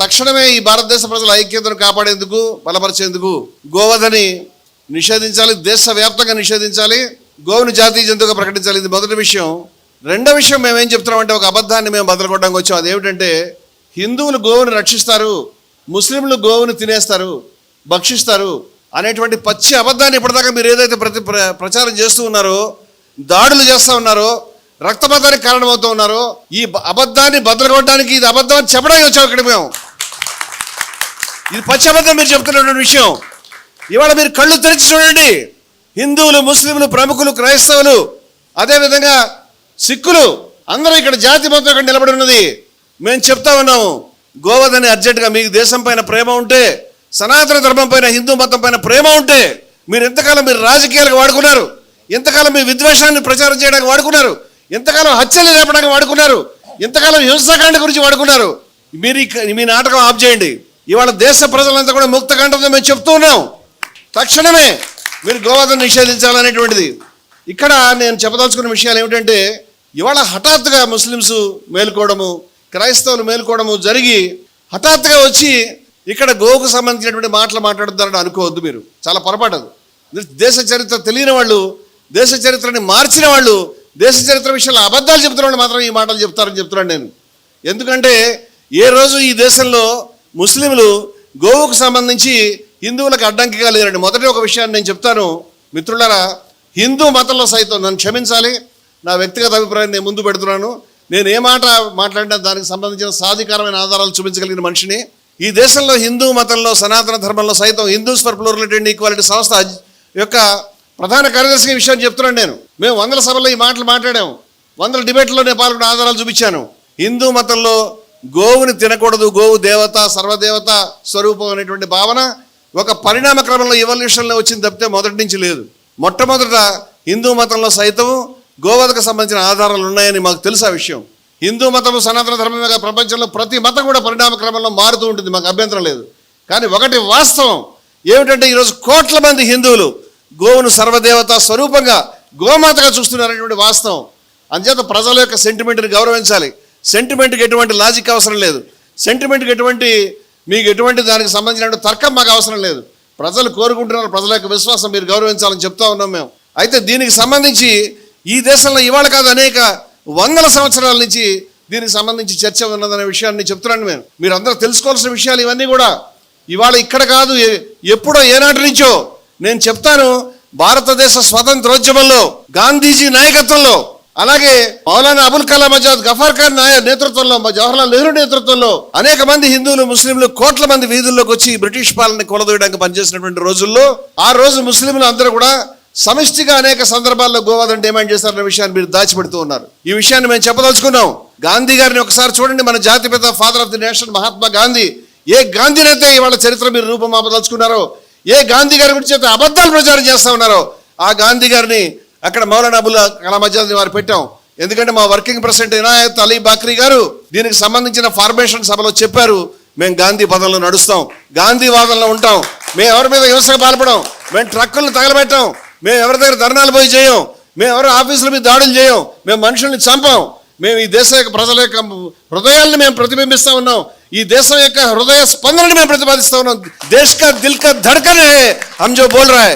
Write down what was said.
తక్షణమే ఈ భారతదేశ ప్రజల ఐక్యతను కాపాడేందుకు, బలపరిచేందుకు గోవధని నిషేధించాలి, దేశవ్యాప్తంగా నిషేధించాలి, గోవుని జాతీయ జంతువుగా ప్రకటించాలి. ఇది మొదటి విషయం. రెండో విషయం మేము ఏం చెప్తున్నామంటే, ఒక అబద్ధాన్ని మేము బదలకొట్టడానికి వచ్చాం. అదేమిటంటే, హిందువులు గోవుని రక్షిస్తారు, ముస్లింలు గోవుని తినేస్తారు, భక్షిస్తారు అనేటువంటి పచ్చి అబద్ధాన్ని ఇప్పటిదాకా మీరు ఏదైతే ప్రచారం చేస్తూ ఉన్నారో, దాడులు చేస్తూ ఉన్నారో, రక్తపాతానికి కారణమవుతూ ఉన్నారో, ఈ అబద్ధాన్ని బదలకొట్టడానికి, ఇది అబద్ధం అని చెప్పడానికి వచ్చాం ఇక్కడ మేము. ఇది పచ్చి అబద్ధం మీరు చెప్తున్నటువంటి విషయం. ఇవాళ మీరు కళ్ళు తెరిచి చూడండి. హిందువులు, ముస్లింలు, ప్రముఖులు, క్రైస్తవులు, అదేవిధంగా సిక్కులు అందరూ ఇక్కడ జాతి మొత్తం ఇక్కడ నిలబడి ఉన్నది. మేము చెప్తా ఉన్నాము, గోవధని అర్జెంటుగా, మీకు దేశం పైన ప్రేమ ఉంటే, సనాతన ధర్మం పైన, హిందూ మతం పైన ప్రేమ ఉంటే, మీరు ఎంతకాలం మీరు రాజకీయాలకు వాడుకున్నారు, ఎంతకాలం మీ విద్వేషాన్ని ప్రచారం చేయడానికి వాడుకున్నారు, ఎంతకాలం హత్యలు లేపడానికి వాడుకున్నారు, ఎంతకాలం హింసాకాండ గురించి వాడుకున్నారు. మీరు మీ నాటకం ఆఫ్ చేయండి. ఇవాళ దేశ ప్రజలంతా కూడా ముక్తకంఠంతో మేము చెప్తూ ఉన్నాం, తక్షణమే మీరు గోవధను నిషేధించాలనేటువంటిది. ఇక్కడ నేను చెప్పదలుచుకున్న విషయాలు ఏమిటంటే, ఇవాళ హఠాత్తుగా ముస్లిమ్స్ మేలుకోవడము, క్రైస్తవులు మేలుకోవడము జరిగి హఠాత్తుగా వచ్చి ఇక్కడ గోవుకు సంబంధించినటువంటి మాటలు మాట్లాడుతారని అనుకోవద్దు. మీరు చాలా పొరపాటు. దేశ చరిత్ర తెలియని వాళ్ళు, దేశ చరిత్రని మార్చిన వాళ్ళు, దేశ చరిత్ర విషయంలో అబద్ధాలు చెప్తున్న వాళ్ళు మాత్రం ఈ మాటలు చెప్తారని చెప్తున్నాను నేను. ఎందుకంటే ఏ రోజు ఈ దేశంలో ముస్లింలు గోవుకు సంబంధించి హిందువులకు అడ్డంకిగా లేరండి. మొదటి ఒక విషయాన్ని నేను చెప్తాను మిత్రులారా, హిందూ మతంలో సైతం, నన్ను క్షమించాలి, నా వ్యక్తిగత అభిప్రాయాన్ని నేను ముందు పెడుతున్నాను. నేను ఏ మాట మాట్లాడినా దానికి సంబంధించిన సాధికారమైన ఆధారాలు చూపించగలిగిన మనిషిని. ఈ దేశంలో హిందూ మతంలో, సనాతన ధర్మంలో సైతం Hindus for plurality and equality సంస్థ యొక్క ప్రధాన కార్యదర్శి ఈ విషయాన్ని చెప్తున్నాను నేను. మేము 100 సభల్లో ఈ మాటలు మాట్లాడాము, 100 డిబేట్లలో నేను పాల్గొన్న ఆధారాలు చూపించాను. హిందూ మతంలో గోవుని తినకూడదు, గోవు దేవత, సర్వదేవత స్వరూపం అనేటువంటి భావన ఒక పరిణామ క్రమంలో, ఎవల్యూషన్లో వచ్చింది తప్పితే మొదటి నుంచి లేదు. మొట్టమొదట హిందూ మతంలో సైతం గోవధకు సంబంధించిన ఆధారాలు ఉన్నాయని మాకు తెలుసు. ఆ విషయం హిందూ మతము, సనాతన ధర్మమే ప్రపంచంలో ప్రతి మతం కూడా పరిణామ క్రమంలో మారుతూ ఉంటుంది, మాకు అభ్యంతరం లేదు. కానీ ఒకటి వాస్తవం ఏమిటంటే, ఈరోజు కోట్ల మంది హిందువులు గోవును సర్వదేవత స్వరూపంగా, గోమాతగా చూస్తున్నారనేటువంటి వాస్తవం. అందుచేత ప్రజల యొక్క సెంటిమెంట్ని గౌరవించాలి. సెంటిమెంట్కి ఎటువంటి లాజిక్ అవసరం లేదు, సెంటిమెంట్కి మీకు ఎటువంటి దానికి సంబంధించిన తర్కం మాకు అవసరం లేదు. ప్రజలు కోరుకుంటున్నారు, ప్రజల యొక్క విశ్వాసం మీరు గౌరవించాలని చెప్తా ఉన్నాం మేము. అయితే దీనికి సంబంధించి ఈ దేశంలో ఇవాళ కాదు, అనేక 100 సంవత్సరాల నుంచి దీనికి సంబంధించి చర్చ ఉన్నదనే విషయాన్ని చెప్తున్నాను నేను. మీరు అందరూ తెలుసుకోవాల్సిన విషయాలు ఇవన్నీ కూడా ఇవాళ ఇక్కడ కాదు, ఎప్పుడో ఏనాటి నుంచో నేను చెప్తాను. భారతదేశ స్వతంత్రోద్యమంలో గాంధీజీ నాయకత్వంలో, అలాగే మౌలానా అబుల్ కలాం ఆజాద్, గఫార్ ఖాన్ నేతృత్వంలో, జవహర్లాల్ నెహ్రూ నేతృత్వంలో అనేక మంది హిందువులు, ముస్లింలు కోట్ల మంది వీధుల్లోకి వచ్చి బ్రిటిష్ పాలన కొలదోయడానికి పనిచేసినటువంటి రోజుల్లో, ఆ రోజు ముస్లింలు అందరూ కూడా సమిష్టిగా అనేక సందర్భాల్లో గోవధను డిమాండ్ చేస్తారన్న విషయాన్ని మీరు దాచిపెడుతూ ఉన్నారు. ఈ విషయాన్ని మేము చెప్పదలుచుకున్నాం. గాంధీ గారిని ఒకసారి చూడండి, మన జాతిపిత, father of the nation Mahatma Gandhi. ఏ గాంధీనైతే ఇవాళ చరిత్ర మీరు రూపమాపదలుచుకున్నారో, ఏ గాంధీ గారి గురించి అయితే అబద్ధాలు ప్రచారం చేస్తూ ఉన్నారో, ఆ గాంధీ గారిని అక్కడ మౌలానా అబుల్ కలాం ఆజాద్ని వారు పెట్టాం. ఎందుకంటే మా వర్కింగ్ ప్రెసిడెంట్ ఇనాయత్ అలీ బాక్రీ గారు దీనికి సంబంధించిన ఫార్మేషన్ సభలో చెప్పారు, మేము గాంధీ పదంలో నడుస్తాం, గాంధీ వాదంలో ఉంటాం, మేము ఎవరి మీద హింసకు పాల్పడం, మేము ట్రక్కులను తగలబెట్టాం, మేము ఎవరి దగ్గర ధర్నాలు పోయి చేయం, మేము ఎవరు ఆఫీసుల మీద దాడులు చేయం, మేము మనుషుల్ని చంపాం, మేము ఈ దేశ యొక్క ప్రజల యొక్క హృదయాలను మేము ప్రతిబింబిస్తూ ఉన్నాం, ఈ దేశం యొక్క హృదయ స్పందనని మేము ప్రతిపాదిస్తూ ఉన్నాం. దేశ్ కా దిల్ కా ధడ్కన్ హై హమ్ జో బోల్ రహే.